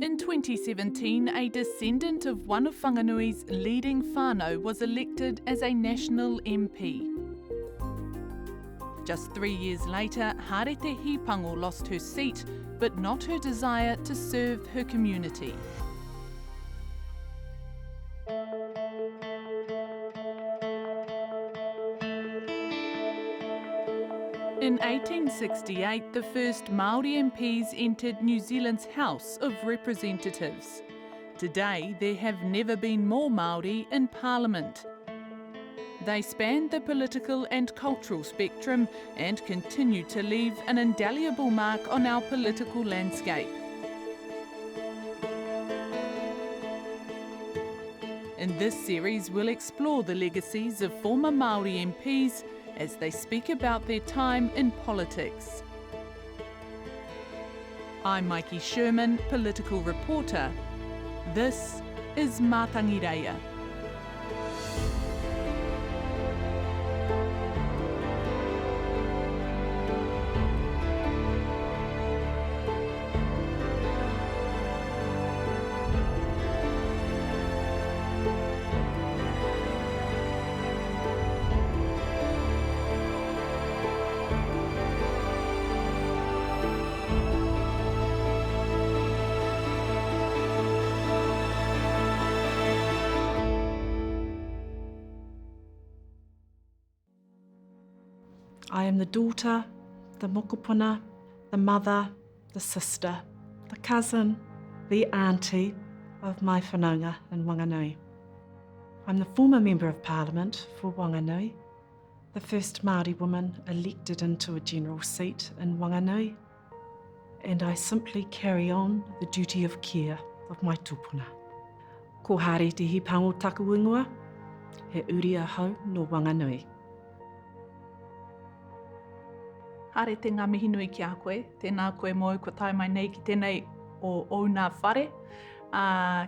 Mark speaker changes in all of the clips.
Speaker 1: In 2017, a descendant of one of Whanganui's leading whānau was elected as a national MP. Just 3 years later, Harete Hipango lost her seat, but not her desire to serve her community. In 1868, the first Māori MPs entered New Zealand's House of Representatives. Today, there have never been more Māori in Parliament. They span the political and cultural spectrum and continue to leave an indelible mark on our political landscape. In this series, we'll explore the legacies of former Māori MPs as they speak about their time in politics. I'm Maiki Sherman, political reporter. This is Matangireia.
Speaker 2: I am the daughter, the mokopuna, the mother, the sister, the cousin, the auntie of my whanaunga in Whanganui. I'm the former Member of Parliament for Whanganui, the first Māori woman elected into a general seat in Whanganui, and I simply carry on the duty of care of my tūpuna. Ko Harete Hipango taku ingoa, he uri ahau no Whanganui.
Speaker 1: Harete ngā mihi nui ki a koe, tēnā koe mo ko tai mai nei ki tēnei o nā whare,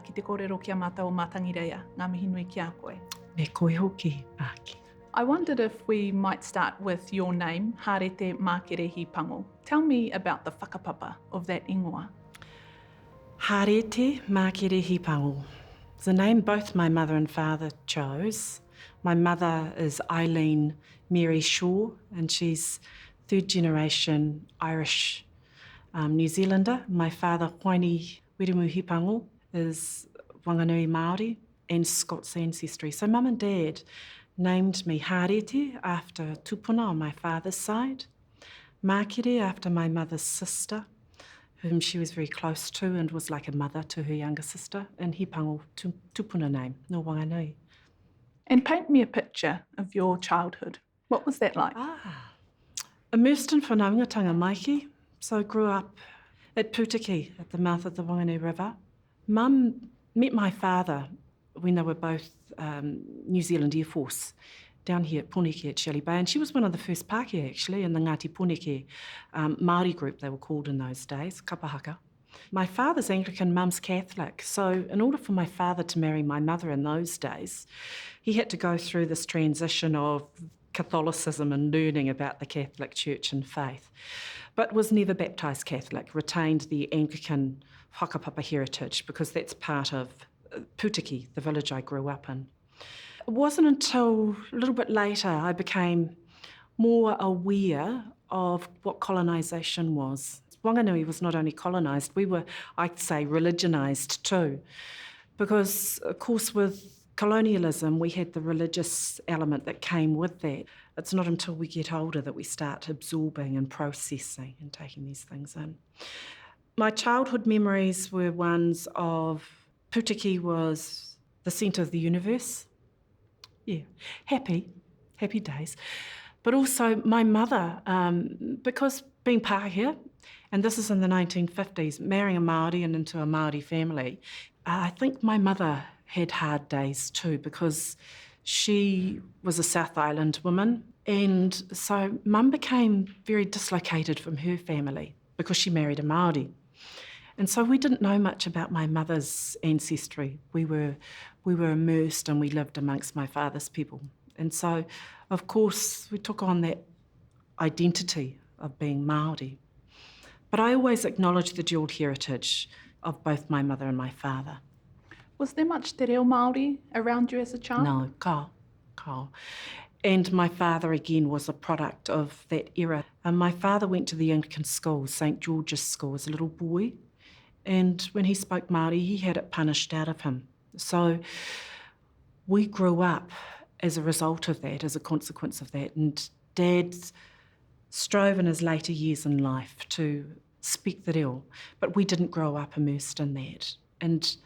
Speaker 1: ki te kōrero ki a mātou o Matangireia, ngā mihi nui ki a koe.
Speaker 2: Me koe hoki, Māki.
Speaker 1: I wondered if we might start with your name, Harete Mākere Hipango. Tell me about the whakapapa of that ingoa.
Speaker 2: Harete Mākere Hipango. It's a name both my mother and father chose. My mother is Eileen Mary Shaw, and she's third generation Irish New Zealander. My father, Huaini Weremu Hipango, is Whanganui Māori and Scots ancestry. So mum and dad named me Harete after tūpuna on my father's side, Mākere after my mother's sister, whom she was very close to and was like a mother to her younger sister, and Hipango, tūpuna name, no Whanganui.
Speaker 1: And paint me a picture of your childhood. What was that like?
Speaker 2: Immersed in whanaungatanga Maiki, so grew up at Putiki at the mouth of the Whanganui River. Mum met my father when they were both New Zealand Air Force down here at Poneke at Shelley Bay, and she was one of the first Pākehā actually in the Ngāti Poneke Māori group they were called in those days, kapahaka. My father's Anglican, mum's Catholic, so in order for my father to marry my mother in those days, he had to go through this transition of Catholicism and learning about the Catholic Church and faith, but was never baptised Catholic, retained the Anglican whakapapa heritage because that's part of Putiki, the village I grew up in. It wasn't until a little bit later I became more aware of what colonisation was. Whanganui was not only colonised, we were, I'd say, religionised too, because of course with colonialism, we had the religious element that came with that. It's not until we get older that we start absorbing and processing and taking these things in. My childhood memories were ones of Putiki was the centre of the universe. Yeah, happy days. But also my mother, because being Pākehā, and this is in the 1950s, marrying a Māori and into a Māori family, I think my mother had hard days too because she was a South Island woman, and so mum became very dislocated from her family because she married a Māori. And so we didn't know much about my mother's ancestry. We were immersed and we lived amongst my father's people. And so, of course, we took on that identity of being Māori. But I always acknowledge the dual heritage. of both my mother and my father.
Speaker 1: Was there much te reo Māori around you as a child?
Speaker 2: No, kao. And my father, again, was a product of that era. My father went to the Anglican school, St George's School, as a little boy. And when he spoke Māori, he had it punished out of him. So we grew up as a result of that, as a consequence of that. And Dad strove in his later years in life to speak the reo, but we didn't grow up immersed in that. And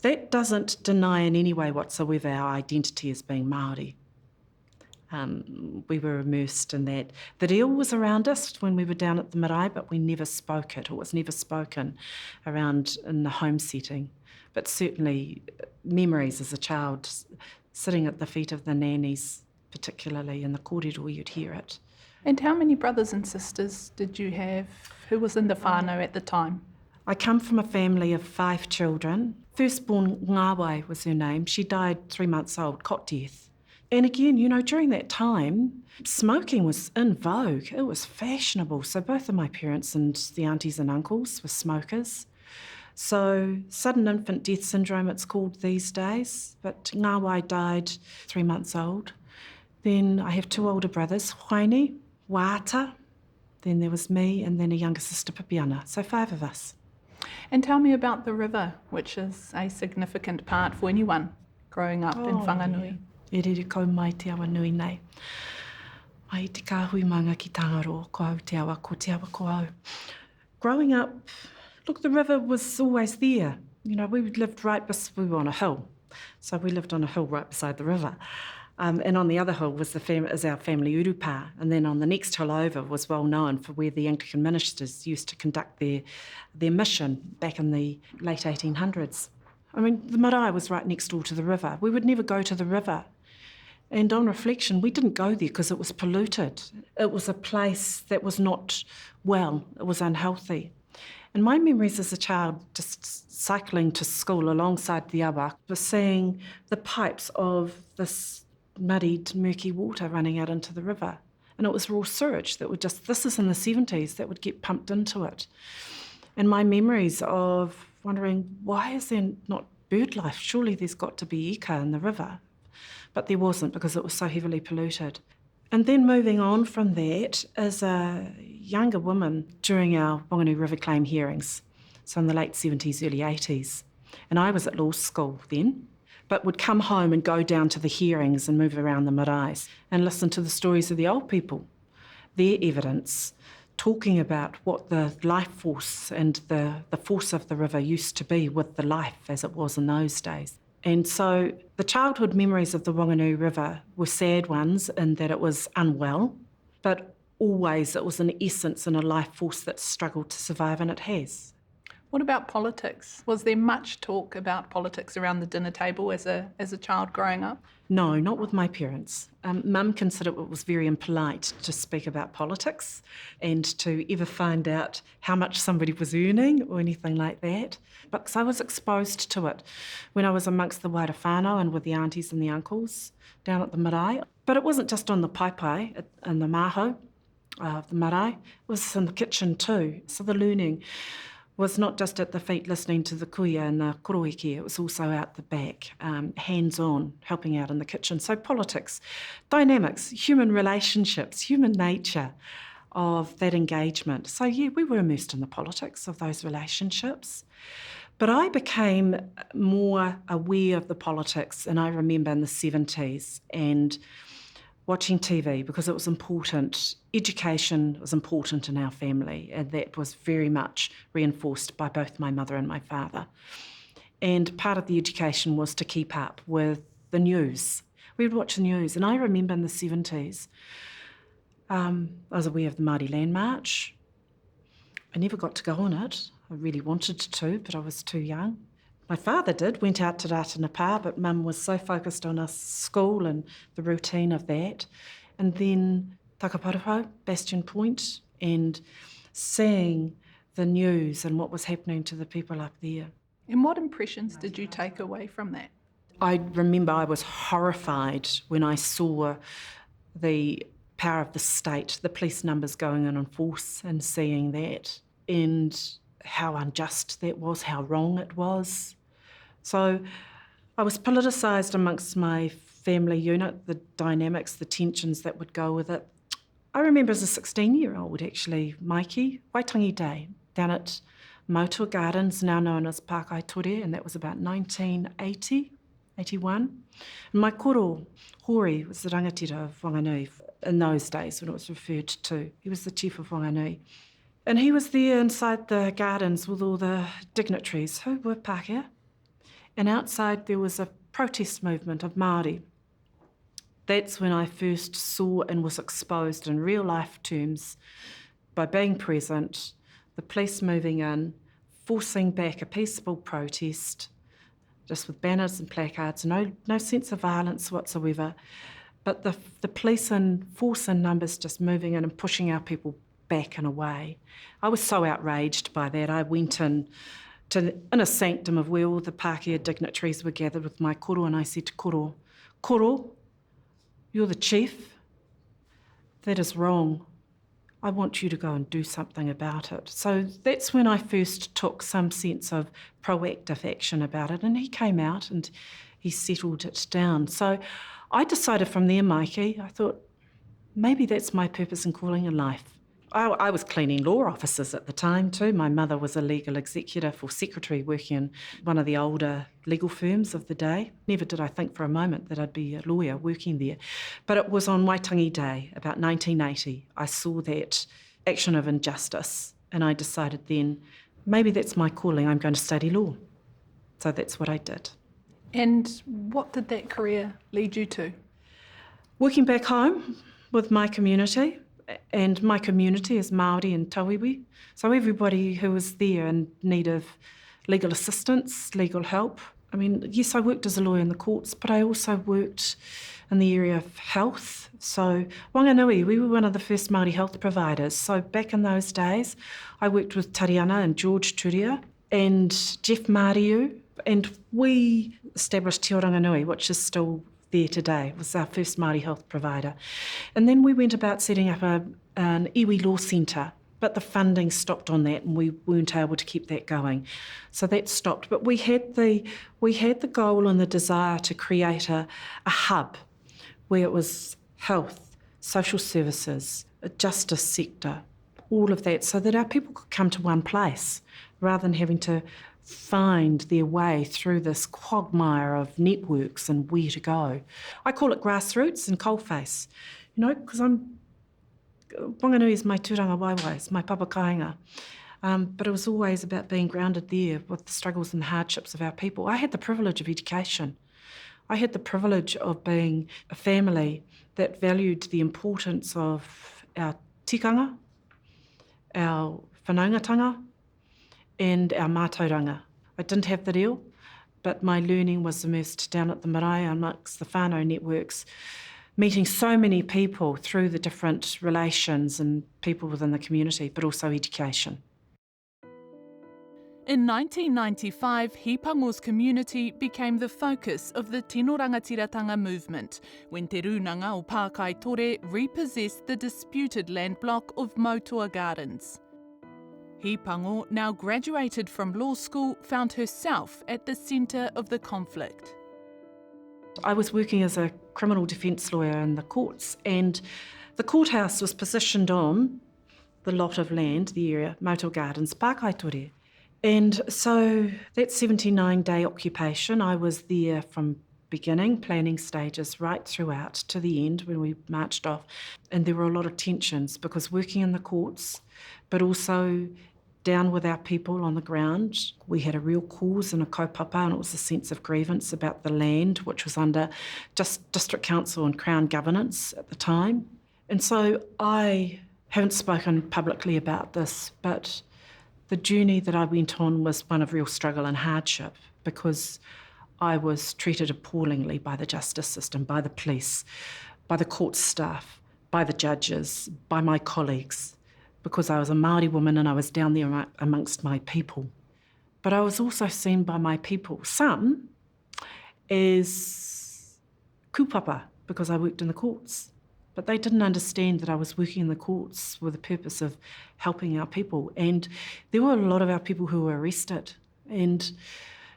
Speaker 2: that doesn't deny in any way whatsoever our identity as being Māori. We were immersed in that. The reo was around us when we were down at the marae, but we never spoke it, or it was never spoken around in the home setting. But certainly memories as a child, sitting at the feet of the nannies, particularly in the kōrero, you'd hear it.
Speaker 1: And how many brothers and sisters did you have? Who was in the whānau at the time?
Speaker 2: I come from a family of 5 children. Firstborn Ngāwai was her name. She died 3 months old, cot death. And again, during that time, smoking was in vogue. It was fashionable. So both of my parents and the aunties and uncles were smokers. So sudden infant death syndrome, it's called these days. But Ngāwai died 3 months old. Then I have 2 older brothers, Haini, Wāta, then there was me, and then a younger sister, Pipiana. So 5 of us.
Speaker 1: And tell me about the river, which is a significant part for anyone growing up in Whanganui.
Speaker 2: E rere kau mai te awa nui nei. Ai te kāhui manga ki Tangaro, ko au te awa, ko te awa ko au. Growing up, look, the river was always there. We lived we were on a hill. So we lived on a hill right beside the river. And on the other hill was is our family urupa. And then on the next hill over was well known for where the Anglican ministers used to conduct their mission back in the late 1800s. The marae was right next door to the river. We would never go to the river. And on reflection, we didn't go there because it was polluted. It was a place that was not well. It was unhealthy. And my memories as a child, just cycling to school alongside the awa, was seeing the pipes of this muddied, murky water running out into the river. And it was raw sewage that would this is in the 70s, that would get pumped into it. And my memories of wondering, why is there not bird life? Surely there's got to be eka in the river. But there wasn't, because it was so heavily polluted. And then moving on from that, as a younger woman during our Whanganui River Claim hearings, so in the late 70s, early 80s, and I was at law school then, but would come home and go down to the hearings and move around the marae and listen to the stories of the old people, their evidence, talking about what the life force and the force of the river used to be with the life as it was in those days. And so the childhood memories of the Whanganui River were sad ones in that it was unwell, but always it was an essence and a life force that struggled to survive, and it has.
Speaker 1: What about politics? Was there much talk about politics around the dinner table as a child growing up?
Speaker 2: No, not with my parents. Mum considered it was very impolite to speak about politics and to ever find out how much somebody was earning or anything like that. But 'cause I was exposed to it when I was amongst the wider whānau and with the aunties and the uncles down at the marae. But it wasn't just on the paipai and the maho of the marae, it was in the kitchen too. So the learning was not just at the feet listening to the kuia and the koroiki, it was also out the back, hands-on, helping out in the kitchen. So politics, dynamics, human relationships, human nature of that engagement. So yeah, we were immersed in the politics of those relationships. But I became more aware of the politics, and I remember in the 70s, and watching TV because it was important. Education was important in our family, and that was very much reinforced by both my mother and my father. And part of the education was to keep up with the news. We would watch the news, and I remember in the 70s, I was aware of the Māori Land March. I never got to go on it. I really wanted to, but I was too young. My father went out to Ratanapa, but Mum was so focused on us school and the routine of that. And then Takaparawhau, Bastion Point, and seeing the news and what was happening to the people up there.
Speaker 1: And what impressions did you take away from that?
Speaker 2: I remember I was horrified when I saw the power of the state, the police numbers going in force, and seeing that. And how unjust that was, how wrong it was. So I was politicised amongst my family unit, the dynamics, the tensions that would go with it. I remember as a 16-year-old actually, Maiki, Waitangi Day, down at Māori Gardens, now known as Pākai Ture, and that was about 1980, 81. And my koro, Hori, was the rangatira of Whanganui in those days when it was referred to. He was the chief of Whanganui. And he was there inside the gardens with all the dignitaries who were Pākehā. And outside there was a protest movement of Māori. That's when I first saw and was exposed in real life terms by being present, the police moving in, forcing back a peaceful protest, just with banners and placards, no sense of violence whatsoever, but the police in force and numbers just moving in and pushing our people back and away. I was so outraged by that. I went in a sanctum of where all the Pākehā dignitaries were gathered with my koro, and I said to Koro, you're the chief. That is wrong. I want you to go and do something about it. So that's when I first took some sense of proactive action about it, and he came out and he settled it down. So I decided from there, Maiki, I thought, maybe that's my purpose and calling in life. I was cleaning law offices at the time too. My mother was a legal executive or secretary working in one of the older legal firms of the day. Never did I think for a moment that I'd be a lawyer working there. But it was on Waitangi Day, about 1980, I saw that action of injustice, and I decided then, maybe that's my calling, I'm going to study law. So that's what I did.
Speaker 1: And what did that career lead you to?
Speaker 2: Working back home with my community. And my community is Māori and Tawiwi. So everybody who was there in need of legal assistance, legal help. I mean, yes, I worked as a lawyer in the courts, but I also worked in the area of health. So Whanganui, we were one of the first Māori health providers. So back in those days, I worked with Tariana and George Turia and Jeff Mariu, and we established Te Oranganui, which is still there today. It was our first Māori health provider. And then we went about setting up an iwi law centre, but the funding stopped on that and we weren't able to keep that going. So that stopped. But we had the goal and the desire to create a hub where it was health, social services, a justice sector, all of that, so that our people could come to one place rather than having to find their way through this quagmire of networks and where to go. I call it grassroots and coalface, because Whanganui is my tūranga waiwai, it's my papakainga. But it was always about being grounded there with the struggles and the hardships of our people. I had the privilege of education. I had the privilege of being a family that valued the importance of our tikanga, our whanaungatanga, and our mātauranga. I didn't have the reo, but my learning was immersed down at the marae amongst the whānau networks, meeting so many people through the different relations and people within the community, but also education.
Speaker 1: In 1995, Hipango's community became the focus of the Tino Rangatiratanga movement when Te Runanga o Pākai Ture repossessed the disputed land block of Māori Gardens. Hipango, now graduated from law school, found herself at the centre of the conflict.
Speaker 2: I was working as a criminal defence lawyer in the courts, and the courthouse was positioned on the lot of land, the area, Māori Gardens, Pākai Ture. And so that 79-day occupation, I was there from beginning, planning stages, right throughout to the end when we marched off. And there were a lot of tensions because working in the courts, but also down with our people on the ground, we had a real cause and a kaupapa, and it was a sense of grievance about the land, which was under just district council and Crown governance at the time. And so I haven't spoken publicly about this, but the journey that I went on was one of real struggle and hardship because I was treated appallingly by the justice system, by the police, by the court staff, by the judges, by my colleagues, because I was a Māori woman and I was down there amongst my people. But I was also seen by my people, some as kupapa, because I worked in the courts. But they didn't understand that I was working in the courts with the purpose of helping our people. And there were a lot of our people who were arrested. And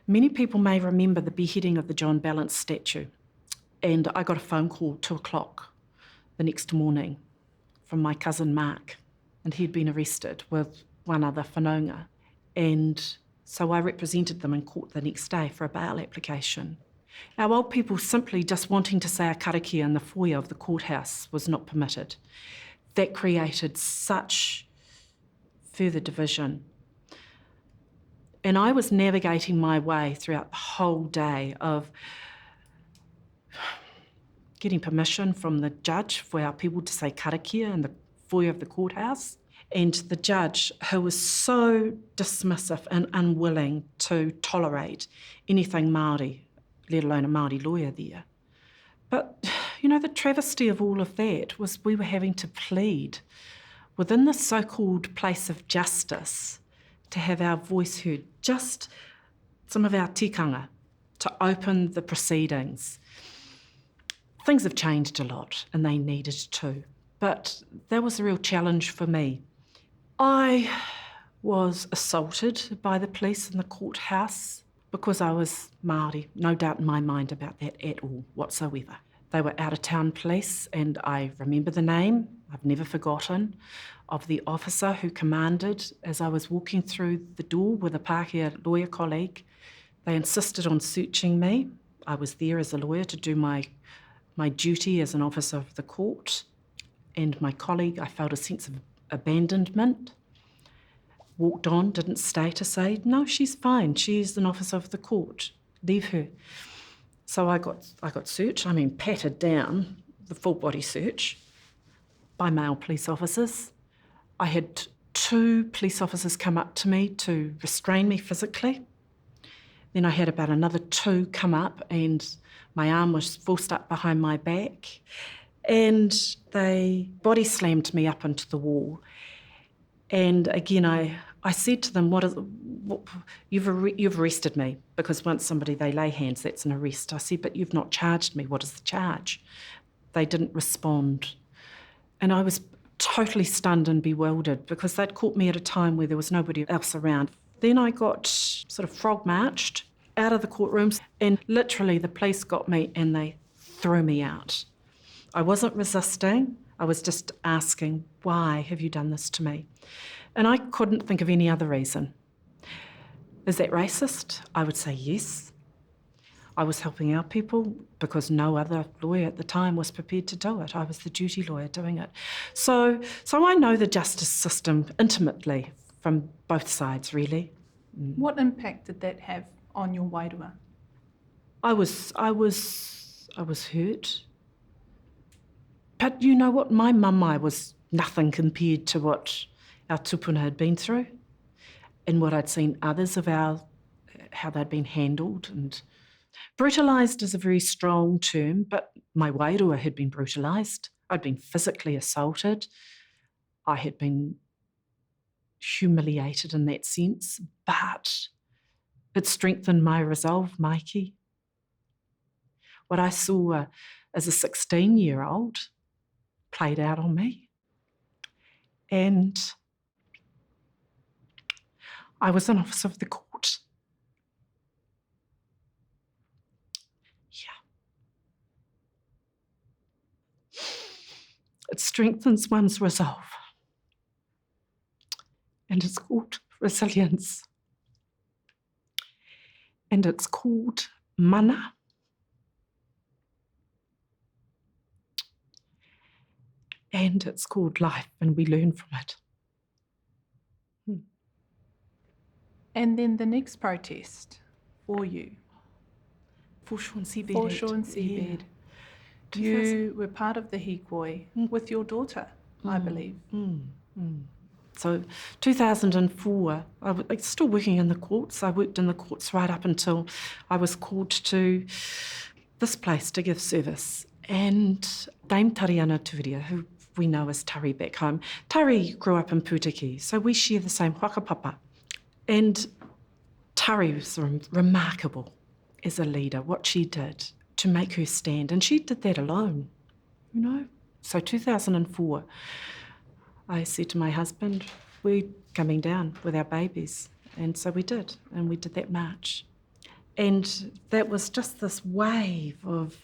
Speaker 2: many people may remember the beheading of the John Balance statue. And I got a phone call 2:00 the next morning from my cousin Mark. And he'd been arrested with one other whanaunga. And so I represented them in court the next day for a bail application. Our old people simply just wanting to say a karakia in the foyer of the courthouse was not permitted. That created such further division. And I was navigating my way throughout the whole day of getting permission from the judge for our people to say karakia in the foyer of the courthouse, and the judge, who was so dismissive and unwilling to tolerate anything Māori, let alone a Māori lawyer there. But, you know, the travesty of all of that was we were having to plead within the so-called place of justice to have our voice heard, just some of our tikanga, to open the proceedings. Things have changed a lot, and they needed to. But that was a real challenge for me. I was assaulted by the police in the courthouse because I was Māori. No doubt in my mind about that at all, whatsoever. They were out-of-town police, and I remember the name, I've never forgotten, of the officer who commanded as I was walking through the door with a Pākehā lawyer colleague. They insisted on searching me. I was there as a lawyer to do my duty as an officer of the court. And my colleague, I felt a sense of abandonment. Walked on, didn't stay to say, no, she's fine. She's an officer of the court. Leave her. So I got searched, patted down, the full body search, by male police officers. I had 2 police officers come up to me to restrain me physically. Then I had about another 2 come up, and my arm was forced up behind my back, and they body slammed me up into the wall. And again, I said to them, you've arrested me, because once they lay hands, that's an arrest. I said, but you've not charged me. What is the charge? They didn't respond. And I was totally stunned and bewildered, because they'd caught me at a time where there was nobody else around. Then I got sort of frog marched out of the courtrooms, and literally the police got me and they threw me out. I wasn't resisting. I was just asking, why have you done this to me? And I couldn't think of any other reason. Is that racist? I would say yes. I was helping our people because no other lawyer at the time was prepared to do it. I was the duty lawyer doing it. So I know the justice system intimately from both sides, really.
Speaker 1: What impact did that have on your wairua?
Speaker 2: I was hurt. But you know what? My mamae was nothing compared to what our tupuna had been through and what I'd seen others of how they'd been handled. And brutalised is a very strong term, but my wairua had been brutalised. I'd been physically assaulted. I had been humiliated in that sense, but it strengthened my resolve, Maiki. What I saw as a 16-year-old played out on me. And I was an officer of the court. Yeah. It strengthens one's resolve. And it's called resilience. And it's called mana. And it's called life, and we learn from it.
Speaker 1: And then the next protest for you?
Speaker 2: For Sean Seabed.
Speaker 1: For Sean Seabed. Yeah. You were part of the hikoi with your daughter, I believe.
Speaker 2: So 2004, I was still working in the courts. I worked in the courts right up until I was called to this place to give service. And Dame Tariana Turia, who we know as Tari back home, Tari grew up in Pūtiki, so we share the same whakapapa. And Tari was remarkable as a leader, what she did to make her stand. And she did that alone, you know. So 2004, I said to my husband, we're coming down with our babies. And so we did, and we did that march. And that was just this wave of,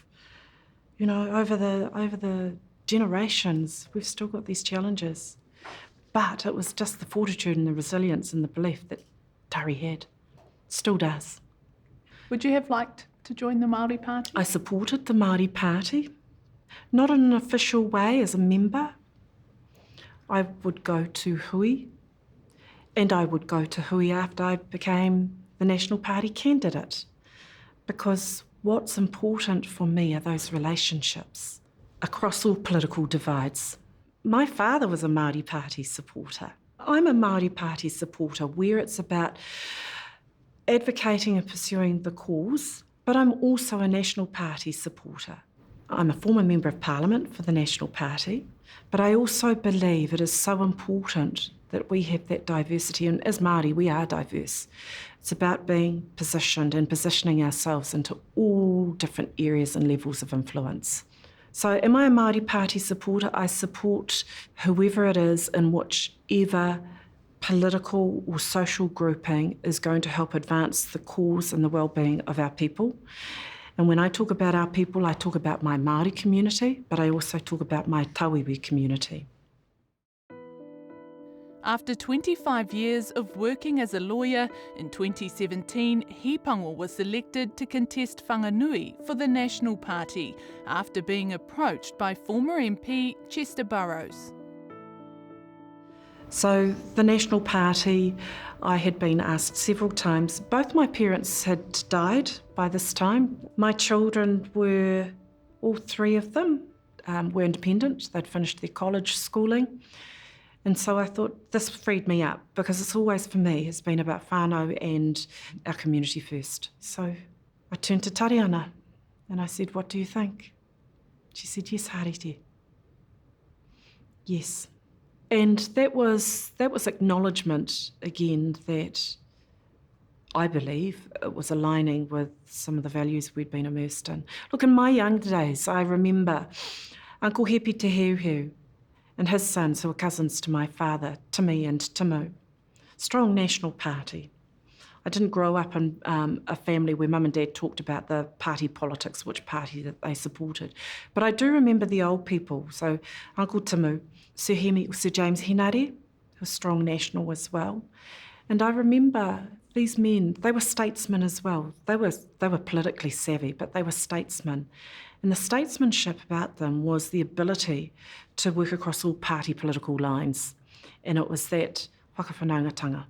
Speaker 2: over the generations, we've still got these challenges. But it was just the fortitude and the resilience and the belief that Tari had. Still does.
Speaker 1: Would you have liked to join the Māori Party?
Speaker 2: I supported the Māori Party, not in an official way as a member. I would go to Hui, and I would go to Hui after I became the National Party candidate, because what's important for me are those relationships across all political divides. My father was a Māori Party supporter. I'm a Māori Party supporter where it's about advocating and pursuing the cause, but I'm also a National Party supporter. I'm a former Member of Parliament for the National Party, but I also believe it is so important that we have that diversity, and as Māori, we are diverse. It's about being positioned and positioning ourselves into all different areas and levels of influence. So am I a Māori Party supporter? I support whoever it is in whichever political or social grouping is going to help advance the cause and the well-being of our people. And when I talk about our people, I talk about my Māori community, but I also talk about my Tawiwi community.
Speaker 1: After 25 years of working as a lawyer, in 2017, Hipango was selected to contest whanganui for the National Party after being approached by former MP Chester Burrows.
Speaker 2: So the National Party, I had been asked several times. Both my parents had died by this time. My children were, all three of them, were independent. They'd finished their college schooling. And so I thought this freed me up, because it's always, for me, has been about whānau and our community first. So I turned to Tariana and I said, what do you think? She said, yes, Harete. Yes. And that was acknowledgement, again, that I believe it was aligning with some of the values we'd been immersed in. Look, in my young days, I remember Uncle Hepi Te Heuheu and his sons, who were cousins to my father, Timi and Timu. Strong National Party. I didn't grow up in a family where Mum and Dad talked about the party politics, which party that they supported. But I do remember the old people. So Uncle Timu, Sir James Henare, who was strong national as well. And I remember these men, they were statesmen as well. They were politically savvy, but they were statesmen. And the statesmanship about them was the ability to work across all party political lines. And it was that whakawhanaungatanga,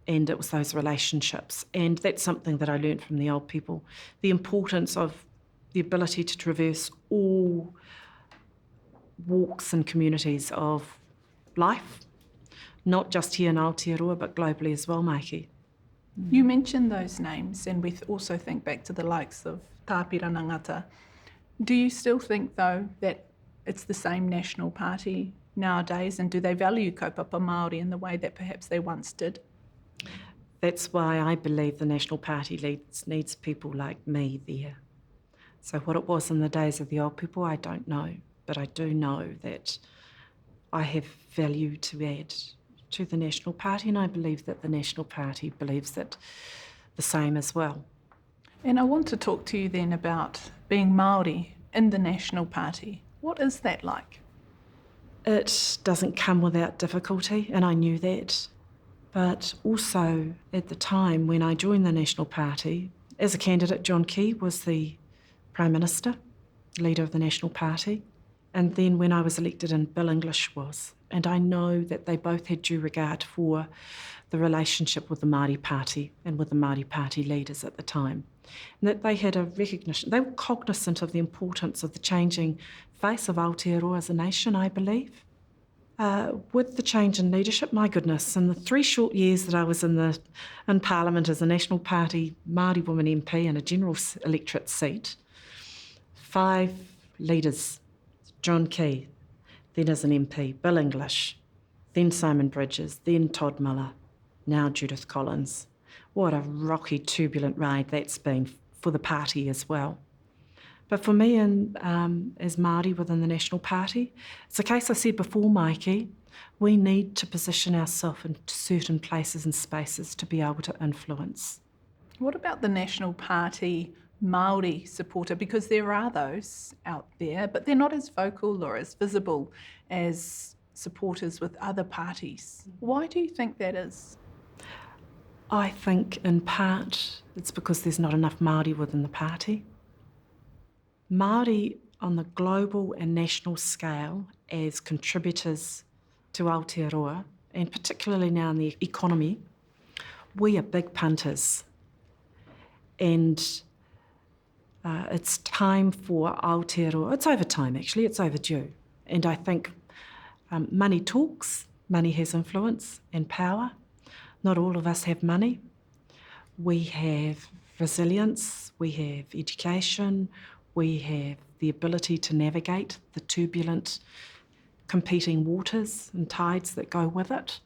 Speaker 2: and it was those relationships. And that's something that I learned from the old people, the importance of the ability to traverse all walks and communities of life, not just here in Aotearoa, but globally as well, Maiki.
Speaker 1: You mentioned those names, and we also think back to the likes of Tāpira Nangata. Do you still think, though, that it's the same National Party nowadays, and do they value kaupapa Māori in the way that perhaps they once did?
Speaker 2: That's why I believe the National Party needs people like me there. So what it was in the days of the old people, I don't know, but I do know that I have value to add to the National Party, and I believe that the National Party believes that the same as well.
Speaker 1: And I want to talk to you then about being Māori in the National Party. What is that like?
Speaker 2: It doesn't come without difficulty, and I knew that. But also, at the time when I joined the National Party, as a candidate, John Key was the Prime Minister, leader of the National Party. And then when I was elected in, Bill English was. And I know that they both had due regard for the relationship with the Māori Party and with the Māori Party leaders at the time. And that they had a recognition, they were cognizant of the importance of the changing face of Aotearoa as a nation, I believe. With the change in leadership, my goodness, in the 3 short years that I was in Parliament as a National Party Māori woman MP in a general electorate seat, 5 leaders, John Key, then as an MP, Bill English, then Simon Bridges, then Todd Miller, now Judith Collins. What a rocky, turbulent ride that's been for the party as well. But for me, as Māori within the National Party, it's a case I said before, Maiki, we need to position ourselves in certain places and spaces to be able to influence.
Speaker 1: What about the National Party Māori supporter? Because there are those out there, but they're not as vocal or as visible as supporters with other parties. Why do you think that is?
Speaker 2: I think in part it's because there's not enough Māori within the party. Māori on the global and national scale as contributors to Aotearoa, and particularly now in the economy, we are big punters. And it's time for Aotearoa, it's over time actually, it's overdue. And I think money talks, money has influence and power. Not all of us have money. We have resilience, we have education, we have the ability to navigate the turbulent competing waters and tides that go with it.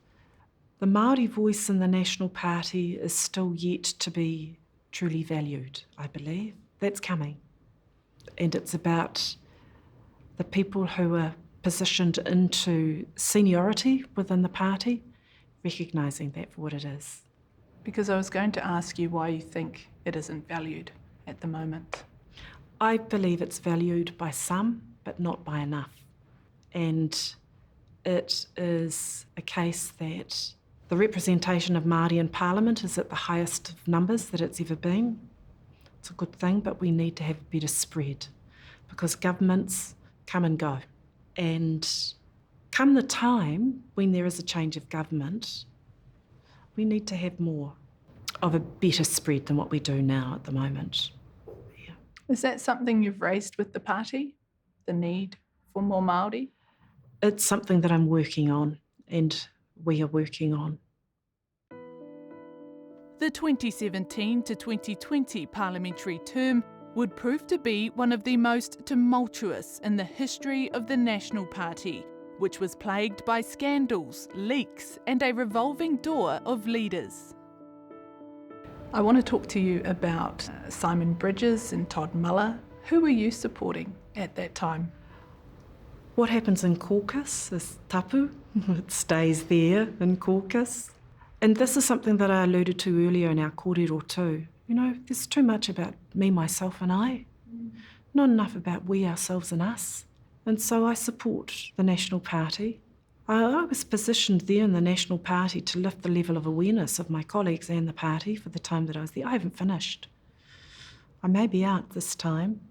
Speaker 2: The Māori voice in the National Party is still yet to be truly valued, I believe. That's coming. And it's about the people who are positioned into seniority within the party, recognising that for what it is.
Speaker 1: Because I was going to ask you why you think it isn't valued at the moment.
Speaker 2: I believe it's valued by some, but not by enough. And it is a case that the representation of Māori in Parliament is at the highest of numbers that it's ever been. It's a good thing, but we need to have a better spread because governments come and go. And come the time when there is a change of government, we need to have more of a better spread than what we do now at the moment. Yeah.
Speaker 1: Is that something you've raised with the party, the need for more Māori?
Speaker 2: It's something that I'm working on and we are working on.
Speaker 1: The 2017 to 2020 parliamentary term would prove to be one of the most tumultuous in the history of the National Party, which was plagued by scandals, leaks and a revolving door of leaders. I want to talk to you about Simon Bridges and Todd Muller. Who were you supporting at that time?
Speaker 2: What happens in caucus is tapu. It stays there in caucus. And this is something that I alluded to earlier in our kōrero too. You know, there's too much about me, myself and I. Not enough about we, ourselves and us. And so I support the National Party. I was positioned there in the National Party to lift the level of awareness of my colleagues and the party for the time that I was there. I haven't finished. I may be out this time.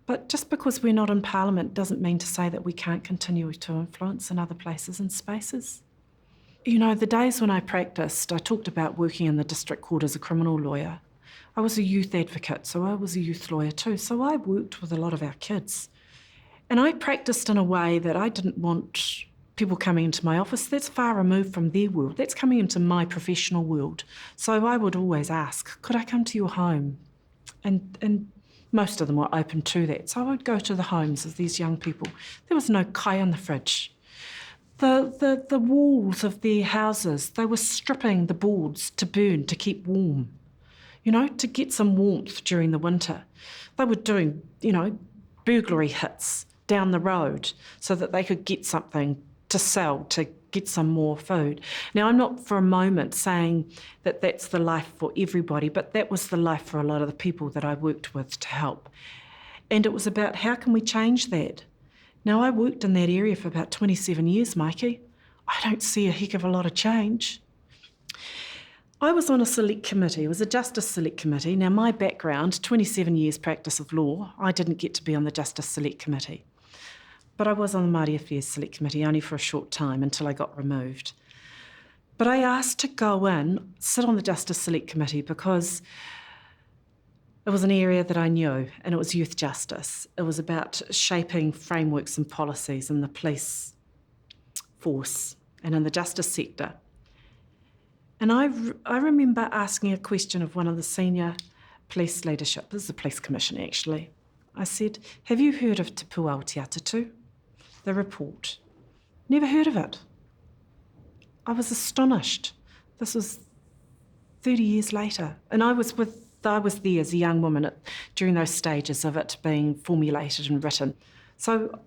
Speaker 2: But just because we're not in Parliament doesn't mean to say that we can't continue to influence in other places and spaces. You know, the days when I practised, I talked about working in the district court as a criminal lawyer. I was a youth advocate, so I was a youth lawyer too. So I worked with a lot of our kids. And I practised in a way that I didn't want people coming into my office. That's far removed from their world. That's coming into my professional world. So I would always ask, could I come to your home? And most of them were open to that. So I would go to the homes of these young people. There was no kai in the fridge. The walls of their houses, they were stripping the boards to burn to keep warm, you know, to get some warmth during the winter. They were doing, you know, burglary hits down the road so that they could get something to sell, to get some more food. Now, I'm not for a moment saying that that's the life for everybody, but that was the life for a lot of the people that I worked with to help. And it was about how can we change that? Now, I worked in that area for about 27 years, Maiki. I don't see a heck of a lot of change. I was on a select committee. It was a Justice Select Committee. Now, my background, 27 years practice of law, I didn't get to be on the Justice Select Committee. But I was on the Māori Affairs Select Committee only for a short time until I got removed. But I asked to go in, sit on the Justice Select Committee because it was an area that I knew, and it was youth justice. It was about shaping frameworks and policies in the police force and in the justice sector. And I remember asking a question of one of the senior police leadership, this is the police commission actually. I said, have you heard of Te Pūao Te Atatu? The report. Never heard of it. I was astonished. This was 30 years later. And I was with I was there as a young woman during those stages of it being formulated and written. So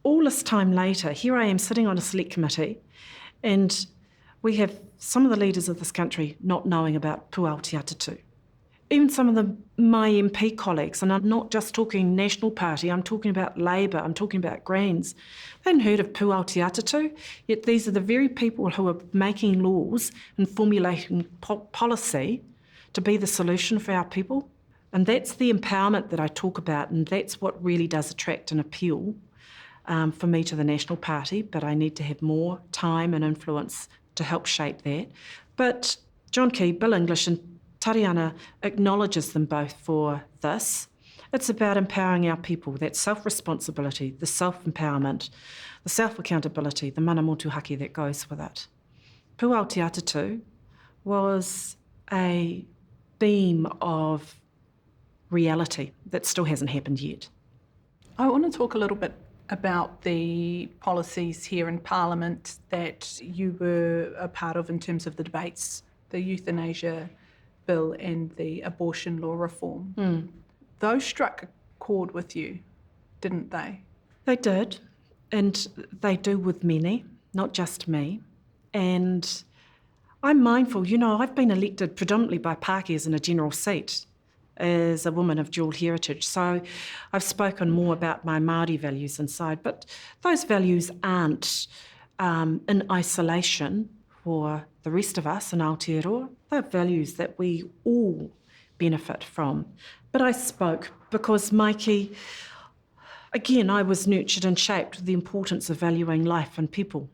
Speaker 2: all this time later, here I am sitting on a select committee, and we have some of the leaders of this country not knowing about Puaoteatatu. Even some of my MP colleagues, and I'm not just talking National Party, I'm talking about Labour, I'm talking about Greens, they hadn't heard of Puaoteatatu, yet these are the very people who are making laws and formulating policy to be the solution for our people. And that's the empowerment that I talk about, and that's what really does attract and appeal for me to the National Party, but I need to have more time and influence to help shape that. But John Key, Bill English and Tariana acknowledges them both for this. It's about empowering our people, that self-responsibility, the self-empowerment, the self-accountability, the mana motuhake that goes with it. Puaoteatatu was a beam of reality that still hasn't happened yet.
Speaker 1: I want to talk a little bit about the policies here in Parliament that you were a part of in terms of the debates, the euthanasia bill and the abortion law reform. Those struck a chord with you, didn't they?
Speaker 2: They did, and they do with many, not just me. And I'm mindful, I've been elected predominantly by Pākehās in a general seat as a woman of dual heritage. So I've spoken more about my Māori values inside, but those values aren't in isolation for the rest of us in Aotearoa. They're values that we all benefit from. But I spoke because, Maiki, again, I was nurtured and shaped with the importance of valuing life and people.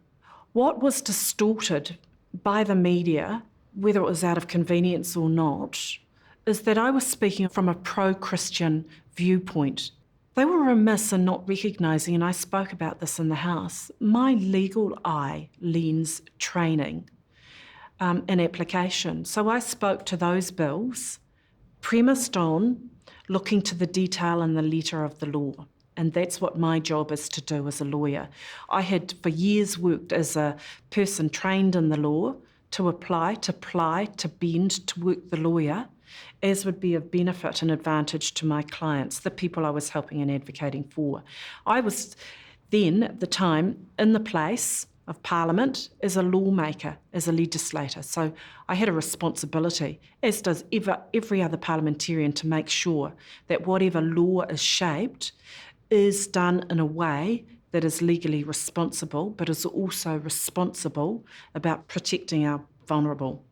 Speaker 2: What was distorted by the media, whether it was out of convenience or not, is that I was speaking from a pro-Christian viewpoint. They were remiss in not recognising, and I spoke about this in the House, my legal eye lens training and application. So I spoke to those bills premised on looking to the detail and the letter of the law. And that's what my job is to do as a lawyer. I had for years worked as a person trained in the law to apply, to ply, to bend, to work the lawyer, as would be of benefit and advantage to my clients, the people I was helping and advocating for. I was then, at the time, in the place of Parliament as a lawmaker, as a legislator. So I had a responsibility, as does every other parliamentarian, to make sure that whatever law is shaped is done in a way that is legally responsible, but is also responsible about protecting our vulnerable.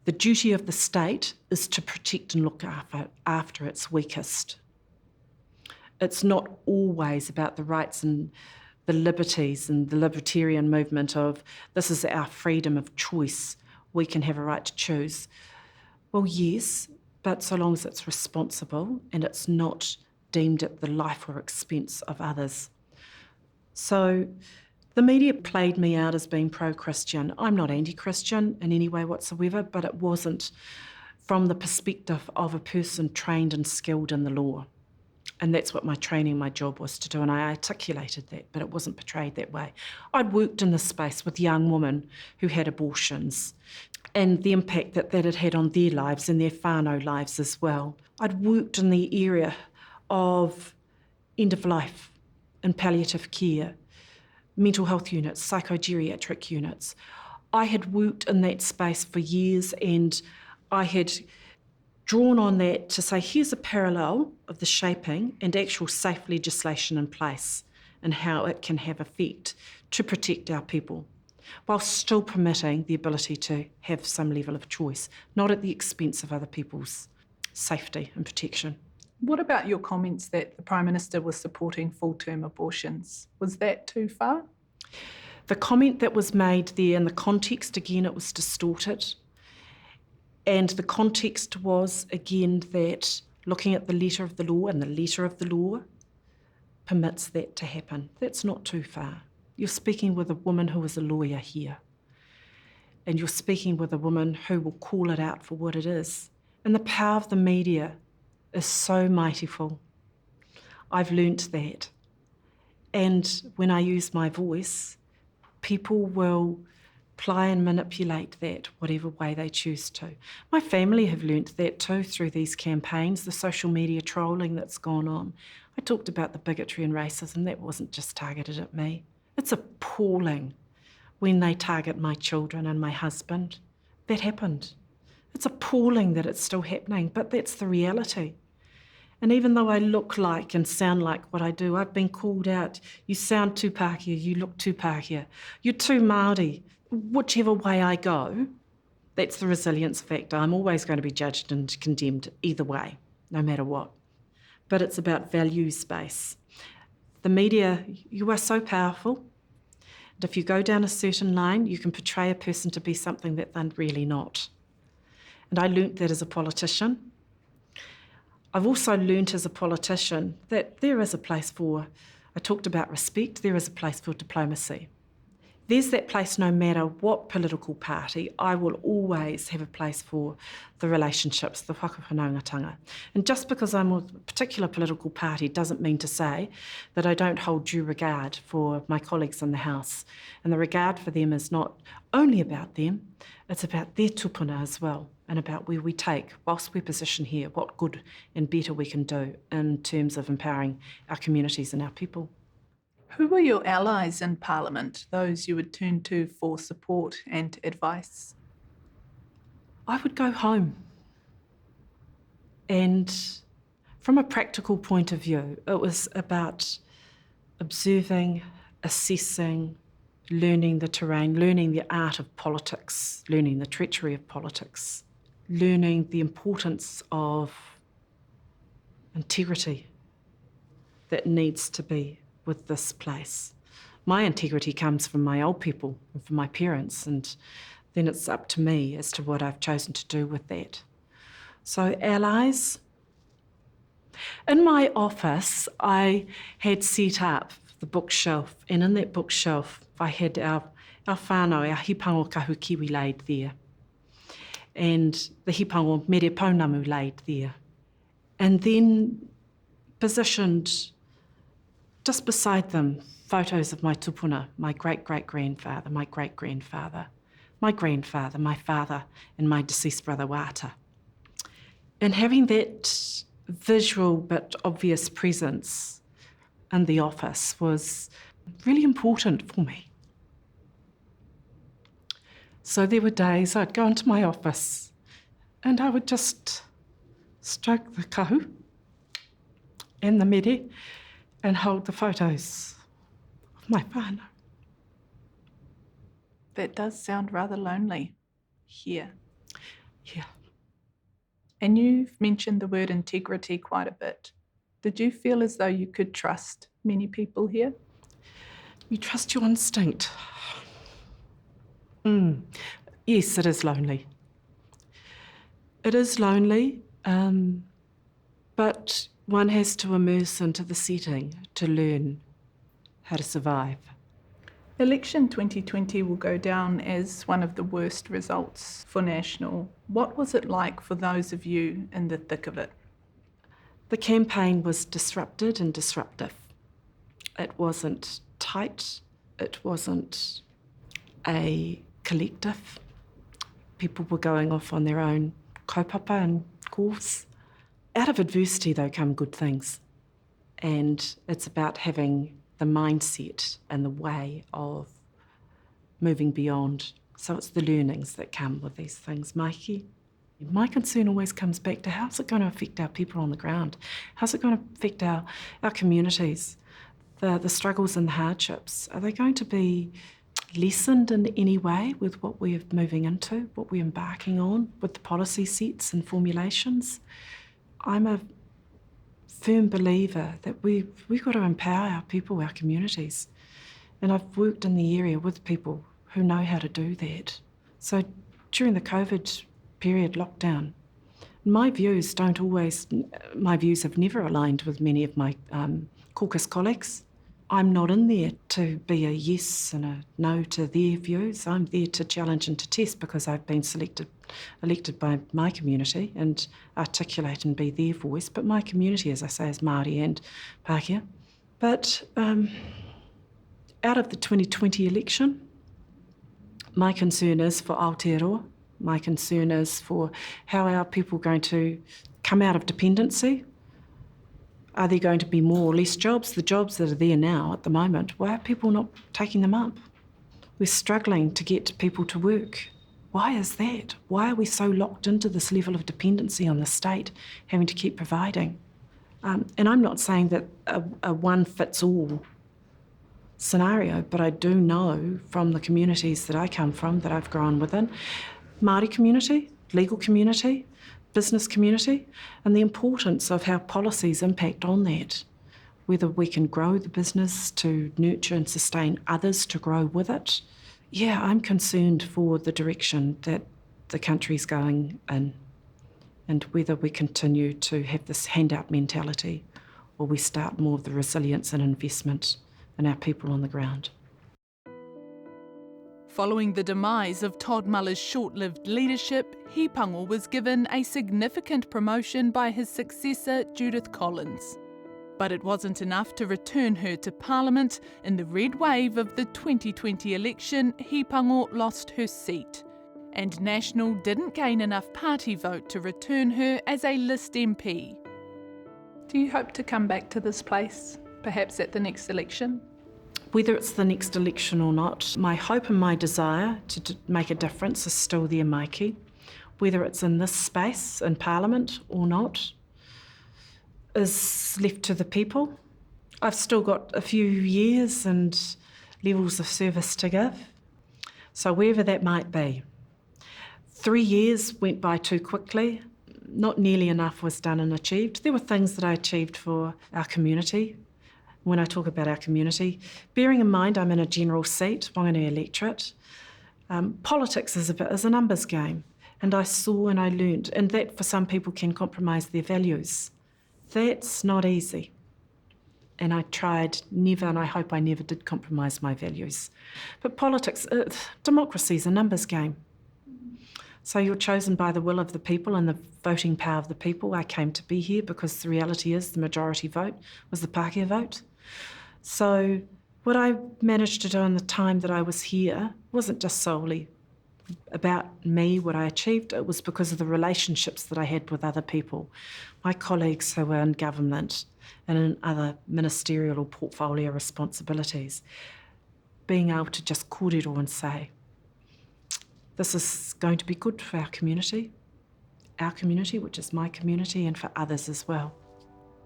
Speaker 2: The duty of the state is to protect and look after its weakest. It's not always about the rights and the liberties and the libertarian movement of this is our freedom of choice, we can have a right to choose. Well, yes, but so long as it's responsible and it's not deemed at the life or expense of others. So the media played me out as being pro-Christian. I'm not anti-Christian in any way whatsoever, but it wasn't from the perspective of a person trained and skilled in the law. And that's what my training, my job was to do, and I articulated that, but it wasn't portrayed that way. I'd worked in this space with young women who had abortions and the impact that that had had on their lives and their whānau lives as well. I'd worked in the area of end of life and palliative care, mental health units, psychogeriatric units. I had worked in that space for years, and I had drawn on that to say, here's a parallel of the shaping and actual safe legislation in place and how it can have effect to protect our people, while still permitting the ability to have some level of choice, not at the expense of other people's safety and protection.
Speaker 1: What about your comments that the Prime Minister was supporting full-term abortions? Was that too far?
Speaker 2: The comment that was made there, in the context, again, it was distorted. And the context was, again, that looking at the letter of the law, and the letter of the law permits that to happen. That's not too far. You're speaking with a woman who is a lawyer here. And you're speaking with a woman who will call it out for what it is. And the power of the media is so mightyful. I've learnt that. And when I use my voice, people will apply and manipulate that whatever way they choose to. My family have learnt that too through these campaigns, the social media trolling that's gone on. I talked about the bigotry and racism. That wasn't just targeted at me. It's appalling when they target my children and my husband. That happened. It's appalling that it's still happening, but that's the reality. And even though I look like and sound like what I do, I've been called out. You sound too Pākehā, you look too Pākehā, you're too Māori. Whichever way I go, that's the resilience factor. I'm always going to be judged and condemned either way, no matter what. But it's about value space. The media, you are so powerful. And if you go down a certain line, you can portray a person to be something that they're really not. And I learnt that as a politician. I've also learnt as a politician that there is a place for, I talked about respect, there is a place for diplomacy. There's that place no matter what political party. I will always have a place for the relationships, the whakawhanaungatanga. And just because I'm a particular political party doesn't mean to say that I don't hold due regard for my colleagues in the House. And the regard for them is not only about them, it's about their tupuna as well, and about where we take, whilst we're positioned here, what good and better we can do in terms of empowering our communities and our people.
Speaker 1: Who were your allies in Parliament, those you would turn to for support and advice?
Speaker 2: I would go home. And from a practical point of view, it was about observing, assessing, learning the terrain, learning the art of politics, learning the treachery of politics, learning the importance of integrity that needs to be with this place. My integrity comes from my old people and from my parents, and then it's up to me as to what I've chosen to do with that. So allies. In my office, I had set up the bookshelf, and in that bookshelf, I had our whānau, our Hipango kahukiwi laid there, and the Hipango mere pounamu laid there. And then positioned just beside them, photos of my tupuna, my great-great-grandfather, my great-grandfather, my grandfather, my father, and my deceased brother Wata. And having that visual but obvious presence in the office was really important for me. So there were days I'd go into my office and I would just stroke the kahu and the mere and hold the photos of my whānau.
Speaker 1: That does sound rather lonely here.
Speaker 2: Yeah.
Speaker 1: And you've mentioned the word integrity quite a bit. Did you feel as though you could trust many people here?
Speaker 2: You trust your instinct. Yes, it is lonely. It is lonely, but one has to immerse into the setting to learn how to survive.
Speaker 1: Election 2020 will go down as one of the worst results for National. What was it like for those of you in the thick of it?
Speaker 2: The campaign was disrupted and disruptive. It wasn't tight. It wasn't a collective. People were going off on their own kaupapa and course. Out of adversity, though, come good things. And it's about having the mindset and the way of moving beyond. So it's the learnings that come with these things. Maiki, my concern always comes back to how's it going to affect our people on the ground? How's it going to affect our communities? The struggles and the hardships, are they going to be lessened in any way with what we're moving into, what we're embarking on, with the policy sets and formulations? I'm a firm believer that we've got to empower our people, our communities. And I've worked in the area with people who know how to do that. So during the COVID period lockdown, my views have never aligned with many of my caucus colleagues. I'm not in there to be a yes and a no to their views. I'm there to challenge and to test because I've been elected by my community and articulate and be their voice. But my community, as I say, is Māori and Pākehā. But out of the 2020 election, My concern is for Aotearoa. My concern is for how are people going to come out of dependency? Are there going to be more or less jobs? The jobs that are there now at the moment, why are people not taking them up? We're struggling to get people to work. Why is that? Why are we so locked into this level of dependency on the state, having to keep providing? And I'm not saying that a one-fits-all scenario, but I do know from the communities that I come from, that I've grown within, Māori community, legal community, business community, and the importance of how policies impact on that, whether we can grow the business to nurture and sustain others to grow with it. Yeah, I'm concerned for the direction that the country's going in, and whether we continue to have this handout mentality or we start more of the resilience and investment in our people on the ground.
Speaker 1: Following the demise of Todd Muller's short-lived leadership, Hipango was given a significant promotion by his successor, Judith Collins. But it wasn't enough to return her to Parliament. In the red wave of the 2020 election, Hipango lost her seat, and National didn't gain enough party vote to return her as a list MP. Do you hope to come back to this place, perhaps at the next election?
Speaker 2: Whether it's the next election or not, my hope and my desire to make a difference is still there, Maiki. Whether it's in this space, in Parliament or not, is left to the people. I've still got a few years and levels of service to give, so wherever that might be. 3 years went by too quickly. Not nearly enough was done and achieved. There were things that I achieved for our community. When I talk about our community, bearing in mind I'm in a general seat, Whanganui electorate, politics is a numbers game, and I saw and I learnt, and that for some people can compromise their values. That's not easy. And I tried never, and I hope I never did compromise my values. But politics, democracy is a numbers game. So you're chosen by the will of the people and the voting power of the people. I came to be here because the reality is the majority vote was the Pākehā vote. So what I managed to do in the time that I was here wasn't just solely about me, what I achieved. It was because of the relationships that I had with other people, my colleagues who were in government and in other ministerial or portfolio responsibilities, being able to just kōrero and say, this is going to be good for our community, which is my community, and for others as well.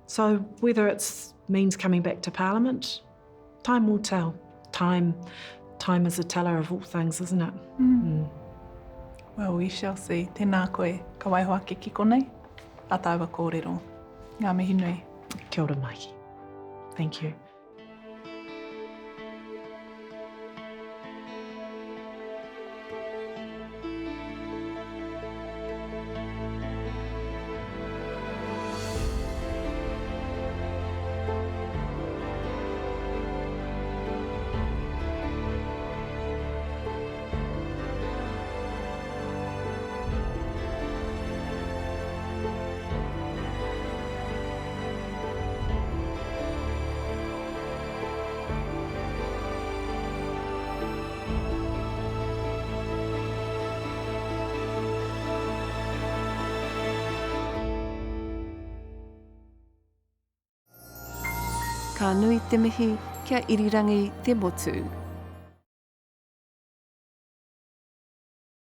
Speaker 2: So whether it means coming back to Parliament, time will tell. Time is a teller of all things, isn't it?
Speaker 1: Well, we shall see. Tēnā koe, ka waihoa ke kiko nei, a taua kōrero. Ngā mihi nui.
Speaker 2: Kia ora, Maiki. Thank you.
Speaker 3: Ka nui te mihi kia irirangi te motu.